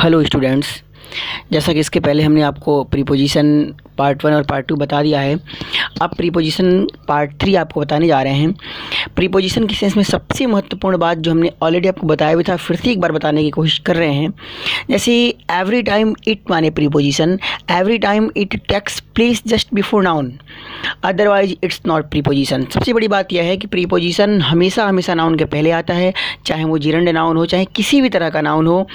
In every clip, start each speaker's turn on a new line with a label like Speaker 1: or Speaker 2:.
Speaker 1: Hello students, जैसा कि इसके पहले हमने आपको प्रीपोजिशन पार्ट 1 और पार्ट 2 बता दिया है। अब प्रीपोजिशन पार्ट 3 आपको बताने जा रहे हैं। प्रीपोजिशन के सेंस में सबसे महत्वपूर्ण बात जो हमने ऑलरेडी आपको बताया भी था, फिर से एक बार बताने की कोशिश कर रहे हैं। जैसे एवरी टाइम इट माने preposition, every time it takes place just before noun, otherwise it's not preposition. सबसे बड़ी बात यह है कि प्रीपोजिशन हमेशा हमेशा नाउन के पहले आता है, चाहे वो जिरंड नाउन हो, चाहे किसी भी तरह का नाउन हो,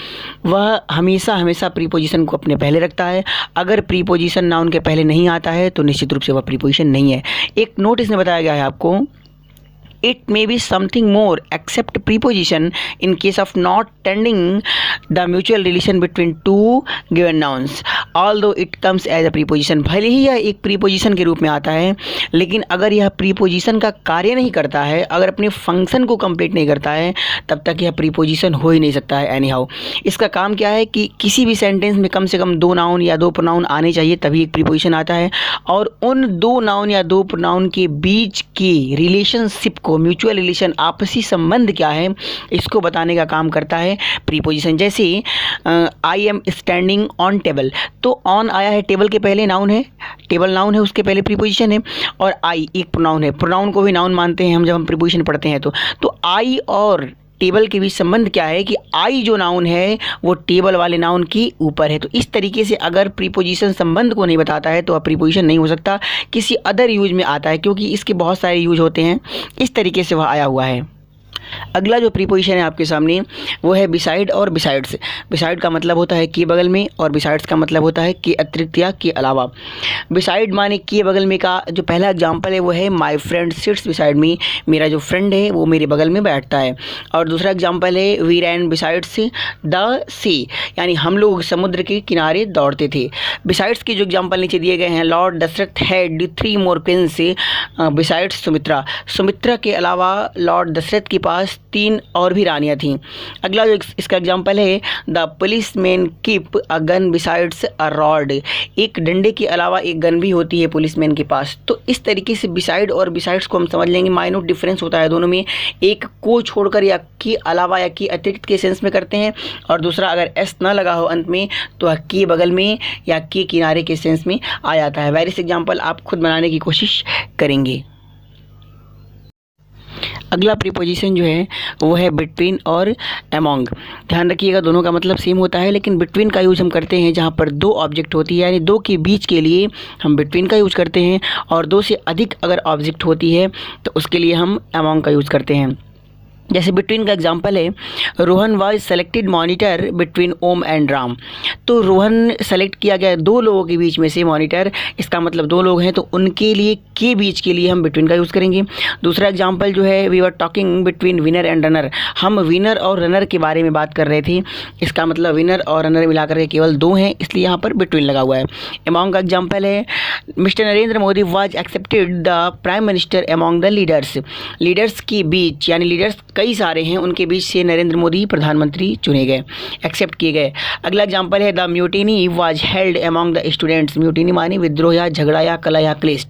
Speaker 1: वह हमेशा हमेशा प्रीपोजिशन को अपने पहले रखता है। अगर प्रीपोजिशन नाउन के पहले नहीं आता है तो निश्चित रूप से वह प्रीपोजिशन नहीं है। एक नोट इसमें बताया गया है आपको, it may be something more except preposition in case of not tending the mutual relation between two given nouns although it comes as a preposition। भले ही यह एक प्रीपोजिशन के रूप में आता है, लेकिन अगर यह प्रीपोजिशन का कार्य नहीं करता है, अगर अपने फंक्शन को कंप्लीट नहीं करता है, तब तक यह प्रीपोजिशन हो ही नहीं सकता है। एनी हाउ इसका काम क्या है कि किसी भी सेंटेंस में कम से कम 2 नाउन या 2 प्रोनाउन आने चाहिए, तभी एक प्रीपोजिशन आता है। और उन 2 नाउन या 2 प्रोनाउन के बीच की रिलेशनशिप को, म्यूचुअल रिलेशन, आपसी संबंध क्या है, इसको बताने का काम करता है प्रीपोजिशन। जैसे I am standing on table, तो ऑन आया है, टेबल के पहले नाउन है, टेबल नाउन है, उसके पहले प्रीपोजिशन है। और आई एक प्रोनाउन है, प्रोनाउन को भी नाउन मानते हैं हम जब हम प्रीपोजिशन पढ़ते हैं। तो आई और टेबल के बीच संबंध क्या है कि आई जो नाउन है वो टेबल वाले नाउन के ऊपर है। तो इस तरीके से अगर प्रीपोजिशन संबंध को नहीं बताता है तो अब प्रीपोजिशन नहीं हो सकता, किसी अदर यूज में आता है, क्योंकि इसके बहुत सारे यूज होते हैं। इस तरीके से वह आया हुआ है। अगला जो प्रीपोजिशन है आपके सामने वो है बिसाइड और बिसाइड्स। बिसाइड का मतलब होता है के बगल में, और बिसाइड्स का मतलब होता है के अतिरिक्त या के अलावा। बिसाइड माने के बगल में का जो पहला एग्जांपल है वो है my friend sits beside me, मेरा जो फ्रेंड है वो मेरे बगल में बैठता है। और दूसरा एग्जांपल है वी रैन बिसाइड्स द सी, यानी हम लोग समुद्र के किनारे दौड़ते थे। बिसाइड्स के जो एग्जाम्पल नीचे दिए गए हैं, lord Dasharath had 3 more queens besides Sumitra, Sumitra के अलावा लॉर्ड दशरथ के पास 3 और भी रानियां थीं। अगला जो इसका एग्जांपल है the police man keep a gun besides a rod, एक डंडे के अलावा एक गन भी होती है पुलिस मैन के पास। तो इस तरीके से बिसाइड और बिसाइड्स को हम समझ लेंगे। माइन्यूट डिफरेंस होता है दोनों में, एक को छोड़कर या के अलावा या के अतिरिक्त के सेंस में करते हैं, और दूसरा अगर एस ना लगा हो अंत में तो के बगल में या के किनारे के सेंस में आ जाता है। वेरियस एग्जाम्पल आप खुद बनाने की कोशिश करेंगे। अगला प्रीपोजिशन जो है वो है बिटवीन और अमॉन्ग। ध्यान रखिएगा दोनों का मतलब सेम होता है, लेकिन बिटवीन का यूज़ हम करते हैं जहाँ पर 2 ऑब्जेक्ट होती है, यानी 2 के बीच के लिए हम बिटवीन का यूज़ करते हैं, और 2 से अधिक अगर ऑब्जेक्ट होती है तो उसके लिए हम अमॉन्ग का यूज़ करते हैं। जैसे बिटवीन का एग्जांपल है Rohan was selected monitor between ohm and Ram, तो रोहन सेलेक्ट किया गया 2 लोगों के बीच में से मॉनिटर, इसका मतलब 2 लोग हैं तो उनके लिए के बीच के लिए हम बिटवीन का यूज़ करेंगे। दूसरा एग्जांपल जो है we were talking between winner and runner, हम विनर और रनर के बारे में बात कर रहे थे, इसका मतलब विनर और रनर मिलाकर के केवल 2 हैं, इसलिए यहाँ पर बिटवीन लगा हुआ है। अमॉन्ग का एग्जाम्पल है mister Narendra Modi was accepted the prime minister among the leaders, leaders के बीच, यानी लीडर्स कई सारे हैं, उनके बीच से नरेंद्र मोदी प्रधानमंत्री चुने गए, एक्सेप्ट किए गए। अगला एग्जांपल है the mutiny was held among the students, mutiny माने विद्रोह या झगड़ा या कला या क्लेश,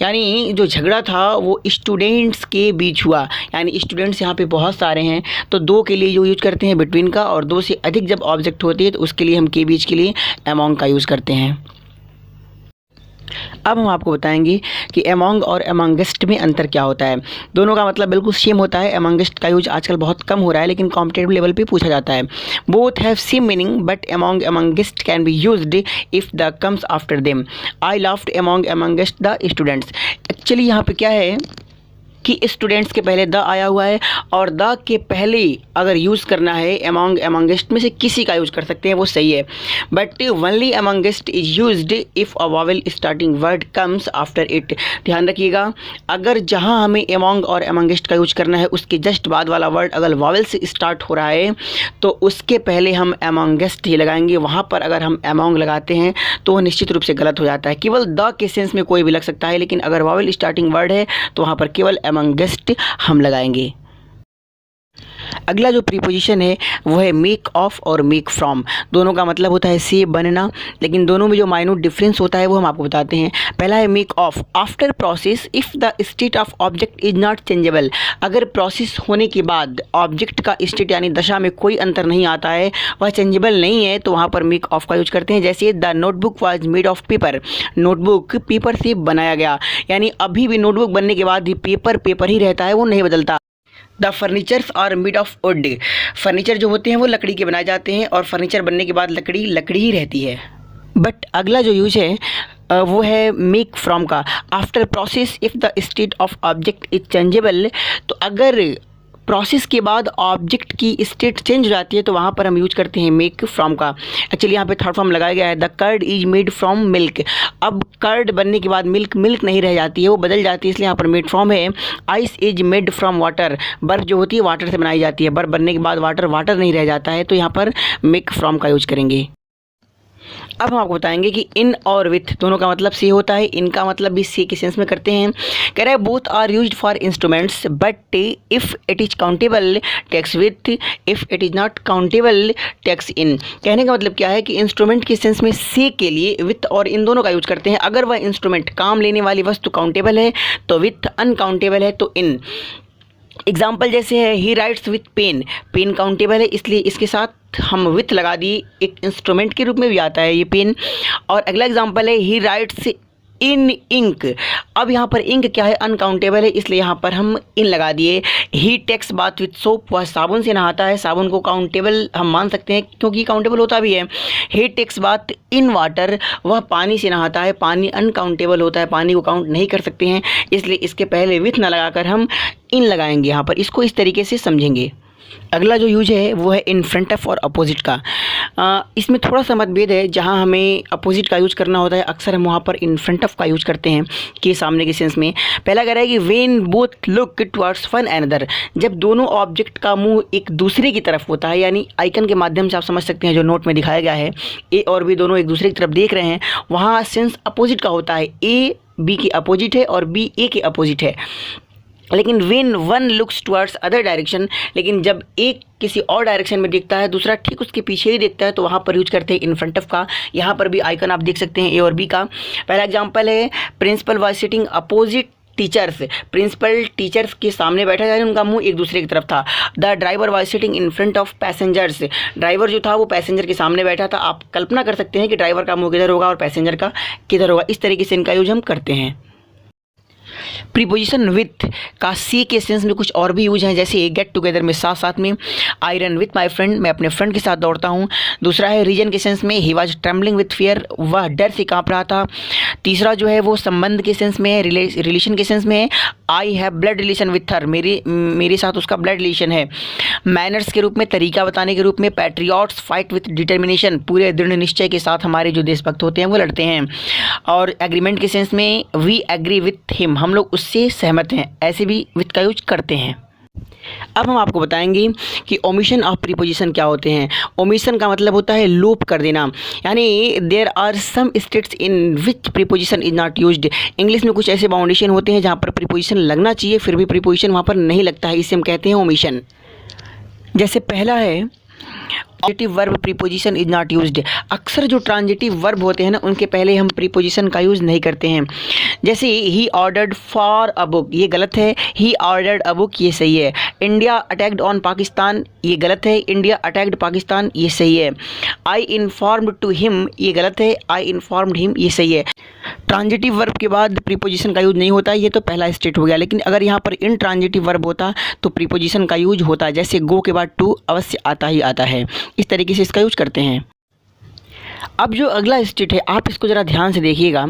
Speaker 1: यानी जो झगड़ा था वो स्टूडेंट्स के बीच हुआ, यानी स्टूडेंट्स यहाँ पे बहुत सारे हैं तो 2 के लिए जो यूज करते हैं बिटवीन का, और 2 से अधिक जब ऑब्जेक्ट होती है तो उसके लिए हम के बीच के लिए अमॉन्ग का यूज़ करते हैं। अब हम आपको बताएंगे कि अमॉन्ग और अमॉन्गेस्ट में अंतर क्या होता है। दोनों का मतलब बिल्कुल सेम होता है। अमॉन्गेस्ट का यूज आजकल बहुत कम हो रहा है, लेकिन कॉम्पिटिटिव लेवल पे पूछा जाता है। Both have same meaning but among amongst can be used if the comes after them. I laughed among amongst the students, actually यहाँ पे क्या है कि स्टूडेंट्स के पहले द आया हुआ है, और द के पहले अगर यूज़ करना है अमॉन्ग अमॉन्गेस्ट में से किसी का यूज़ कर सकते हैं, वो सही है। But only amongst is used if a vowel starting word comes after it. ध्यान रखिएगा, अगर जहां हमें अमॉन्ग और अमॉन्गेस्ट का यूज करना है उसके जस्ट बाद वाला वर्ड अगर वॉवेल से स्टार्ट हो रहा है तो उसके पहले हम अमॉन्गेस्ट ही लगाएंगे। वहाँ पर अगर हम अमॉन्ग लगाते हैं तो वह निश्चित रूप से गलत हो जाता है। केवल द के सेंस में कोई भी लग सकता है, लेकिन अगर वॉवेल स्टार्टिंग वर्ड है तो वहाँ पर केवल अमॉन्गेस्ट हम लगाएंगे। अगला जो प्रीपोजिशन है वो है मेक ऑफ और मेक फ्रॉम। दोनों का मतलब होता है से बनना, लेकिन दोनों में जो माइन्यूट डिफरेंस होता है वो हम आपको बताते हैं। पहला है make of, after process if the state of object is not changeable. अगर प्रोसेस होने के बाद ऑब्जेक्ट का स्टेट यानी दशा में कोई अंतर नहीं आता है, वह चेंजेबल नहीं है, तो वहाँ पर मेक ऑफ का यूज करते हैं। जैसे the notebook was made of paper, notebook paper से बनाया गया, यानी अभी भी नोटबुक बनने के बाद भी पेपर पेपर ही रहता है, वो नहीं बदलता। The furnitures are made of wood, furniture जो होते हैं वो लकड़ी के बनाए जाते हैं और फर्नीचर बनने के बाद लकड़ी लकड़ी ही रहती है। बट अगला जो यूज है वो है मेक फ्रॉम का, after process if the state of object is changeable. तो अगर प्रोसेस के बाद ऑब्जेक्ट की स्टेट चेंज हो जाती है तो वहाँ पर हम यूज करते हैं मेक फ्रॉम का। एक्चुअली यहाँ पे थर्ड फॉर्म लगाया गया है, the curd is made from milk. अब कर्ड बनने के बाद मिल्क मिल्क नहीं रह जाती है, वो बदल जाती है, इसलिए यहाँ पर मेड फ्रॉम है। Ice is made from water, बर्फ़ जो होती है वाटर से बनाई जाती है, बर्फ़ बनने के बाद वाटर वाटर नहीं रह जाता है, तो यहाँ पर मेक फ्रॉम का यूज करेंगे। अब हम आपको बताएंगे कि इन और विथ दोनों का मतलब से होता है, इनका मतलब भी से के सेंस में करते हैं। कह रहा है both are used for instruments but if it is countable takes with, if it is not countable takes in. कहने का मतलब क्या है कि इंस्ट्रूमेंट के सेंस में से के लिए विथ और इन दोनों का यूज करते हैं। अगर वह इंस्ट्रूमेंट काम लेने वाली वस्तु काउंटेबल है तो विथ, अनकाउंटेबल है तो इन। एग्जाम्पल जैसे है he writes with pen, pen countable है इसलिए इसके साथ हम विथ लगा दिए, एक इंस्ट्रूमेंट के रूप में भी आता है ये पेन। और अगला एग्जाम्पल है ही राइट्स इन इंक। अब यहाँ पर इंक क्या है, अनकाउंटेबल है, इसलिए यहाँ पर हम इन लगा दिए। ही टेक्स बाथ विथ सोप, वह साबुन से नहाता है, साबुन को काउंटेबल हम मान सकते हैं क्योंकि काउंटेबल होता भी है। ही टेक्स बाथ इन वाटर, वह पानी से नहाता है, पानी अनकाउंटेबल होता है, पानी को काउंट नहीं कर सकते हैं, इसलिए इसके पहले विथ ना लगाकर हम इन लगाएंगे। यहाँ पर इसको इस तरीके से समझेंगे। अगला जो यूज है वो है इन फ्रंट ऑफ और अपोजिट का। इसमें थोड़ा सा मतभेद है, जहाँ हमें अपोजिट का यूज करना होता है अक्सर हम वहाँ पर इन फ्रंट ऑफ का यूज करते हैं कि सामने के सेंस में। पहला कह रहा है कि when both look towards one another, जब दोनों ऑब्जेक्ट का मुंह एक दूसरे की तरफ होता है, यानी आइकन के माध्यम से आप समझ सकते हैं जो नोट में दिखाया गया है, ए और बी दोनों एक दूसरे की तरफ देख रहे हैं, वहाँ सेंस अपोजिट का होता है। ए बी के अपोजिट है और बी ए के अपोजिट है। लेकिन when one looks towards other direction, लेकिन जब एक किसी और डायरेक्शन में देखता है, दूसरा ठीक उसके पीछे ही देखता है, तो वहाँ पर यूज करते हैं इन फ्रंट ऑफ का। यहाँ पर भी आइकन आप देख सकते हैं ए और बी का। पहला एग्जांपल है principal was sitting opposite teachers, principal teachers के सामने बैठा, यानी उनका मुंह एक दूसरे की तरफ था। The driver was sitting in front of passengers, driver जो था वो पैसेंजर के सामने बैठा था। आप कल्पना कर सकते हैं कि ड्राइवर का मुंह किधर होगा और पैसेंजर का किधर होगा। इस तरीके से इनका यूज हम करते हैं। प्रीपोजिशन विथ का सी के सेंस में कुछ और भी यूज हैं, जैसे गेट टुगेदर में साथ साथ में, I run with my friend, मैं अपने फ्रेंड के साथ दौड़ता हूँ। दूसरा है रीजन के सेंस में, he was trembling with fear, वह डर से काँप रहा था। तीसरा जो है वो संबंध के सेंस में है, रिलेशन के सेंस में है, I have blood relation with her, मेरे साथ उसका ब्लड रिलेशन है। मैनर्स के रूप में, तरीका बताने के रूप में, पैट्रियट्स फाइट विथ डिटर्मिनेशन, पूरे दृढ़ निश्चय के साथ हमारे जो देशभक्त होते हैं वो लड़ते हैं। और एग्रीमेंट के सेंस में, वी एग्री विथ हिम, हम लोग उससे सहमत हैं, ऐसे भी विथ का यूज करते हैं। अब हम आपको बताएंगे कि ओमिशन ऑफ प्रीपोजिशन क्या होते हैं। ओमिशन का मतलब होता है लोप कर देना, यानी there are some states in which preposition is not used. English में कुछ ऐसे बाउंडेशन होते हैं जहाँ पर प्रीपोजिशन लगना चाहिए फिर भी प्रीपोजिशन वहाँ पर नहीं लगता है, इसे हम कहते हैं ओमिशन। जैसे पहला है transitive verb preposition is not used. अक्सर जो ट्रांजिटिव वर्ब होते हैं ना उनके पहले हम प्रीपोजिशन का यूज़ नहीं करते हैं। जैसे he ordered for a book, ये गलत है, ही ऑर्डर्ड अ बुक ये सही है। इंडिया अटैक्ड ऑन पाकिस्तान, ये गलत है, इंडिया अटैक्ड पाकिस्तान ये सही है। आई इन्फॉर्म्ड टू हिम, ये गलत है, आई इन्फॉर्म्ड हिम ये सही है। ट्रांजिटिव वर्ब के बाद प्रीपोजिशन का यूज नहीं होता, ये तो पहला स्टेट हो गया। लेकिन अगर यहाँ पर इन ट्रांजिटिव वर्ब होता तो प्रीपोजिशन का यूज होता, जैसे गो के बाद टू अवश्य आता ही आता है। इस तरीके से इसका यूज करते हैं। अब जो अगला स्टेट है आप इसको ज़रा ध्यान से देखिएगा।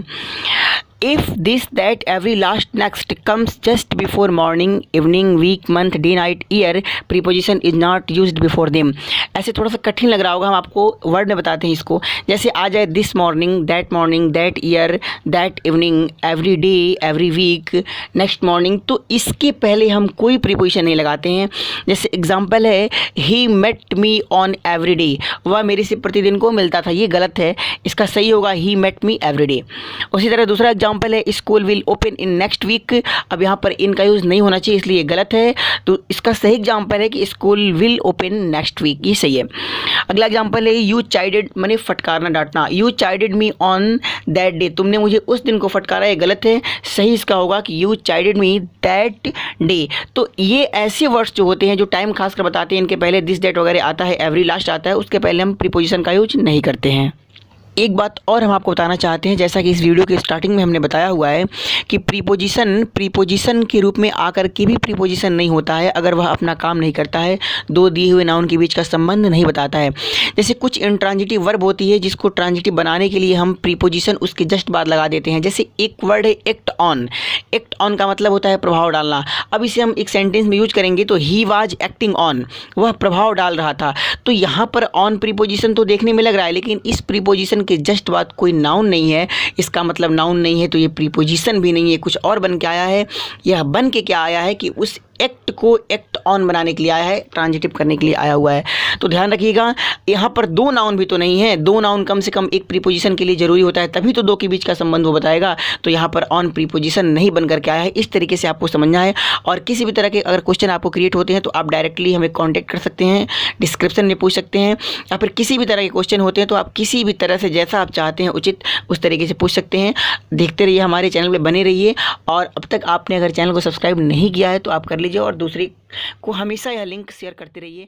Speaker 1: If this that every last next comes just before morning evening week month day night year preposition is not used before them. ऐसे थोड़ा सा कठिन लग रहा होगा, हम आपको वर्ड में बताते हैं इसको। जैसे आ जाए this morning, that year, that evening, every day, every week, next morning, तो इसके पहले हम कोई प्रीपोजिशन नहीं लगाते हैं। जैसे एग्जाम्पल है he met me on every day, वह मेरे से प्रतिदिन को मिलता था, ये गलत है, इसका सही होगा he met me every day. उसी तरह दूसरा एग्जाम्पल एग्जाम्पल है school will open in next week. अब यहाँ पर इन का यूज़ नहीं होना चाहिए, इसलिए गलत है। तो इसका सही एग्जाम्पल है कि school will open next week, ये सही है। अगला एग्जाम्पल है यू चाइडेड, माने फटकारना, डांटना। You chided me on that day, तुमने मुझे उस दिन को फटकारा, ये गलत है। सही इसका होगा कि you chided me that day. तो ये ऐसे वर्ड्स जो होते हैं जो टाइम खासकर बताते हैं, इनके पहले दिस दैट वगैरह आता है, एवरी लास्ट आता है, उसके पहले हम प्रीपोजिशन का यूज नहीं करते हैं। एक बात और हम आपको बताना चाहते हैं, जैसा कि इस वीडियो के स्टार्टिंग में हमने बताया हुआ है कि प्रीपोजिशन के रूप में आकर के भी प्रीपोजिशन नहीं होता है अगर वह अपना काम नहीं करता है, दो दिए हुए नाउन के बीच का संबंध नहीं बताता है। जैसे कुछ इंट्रांजिटिव वर्ब होती है जिसको ट्रांजिटिव बनाने के लिए हम प्रीपोजिशन उसके जस्ट बाद लगा देते हैं। जैसे एक वर्ड है एक्ट ऑन। एक्ट ऑन का मतलब होता है प्रभाव डालना। अब इसे हम एक सेंटेंस में यूज करेंगे तो ही वाज एक्टिंग ऑन, वह प्रभाव डाल रहा था। तो यहाँ पर ऑन प्रीपोजिशन तो देखने में लग रहा है, लेकिन इस प्रीपोजिशन के जस्ट बाद कोई नाउन नहीं है, इसका मतलब नाउन नहीं है, तो ये प्रीपोजिशन भी नहीं है, कुछ और बन के आया है। यह बन के क्या आया है कि उस एक्ट को एक्ट ऑन बनाने के लिए आया है, ट्रांजिटिव करने के लिए आया हुआ है। तो ध्यान रखिएगा, यहाँ पर दो नाउन भी तो नहीं है, दो नाउन कम से कम एक प्रीपोजिशन के लिए जरूरी होता है, तभी तो दो के बीच का संबंध वो बताएगा। तो यहाँ पर ऑन प्रीपोजिशन नहीं बन करके आया है, इस तरीके से आपको समझना है। और किसी भी तरह के अगर क्वेश्चन आपको क्रिएट होते हैं तो आप डायरेक्टली हमें कॉन्टैक्ट कर सकते हैं, डिस्क्रिप्शन में पूछ सकते हैं, या फिर किसी भी तरह के क्वेश्चन होते हैं तो आप किसी भी तरह से जैसा आप चाहते हैं उचित उस तरीके से पूछ सकते हैं। देखते रहिए, हमारे चैनल पर बने रहिए, और अब तक आपने अगर चैनल को सब्सक्राइब नहीं किया है तो आप कर लीजिए, और दूसरी को हमेशा यह लिंक शेयर करते रहिए।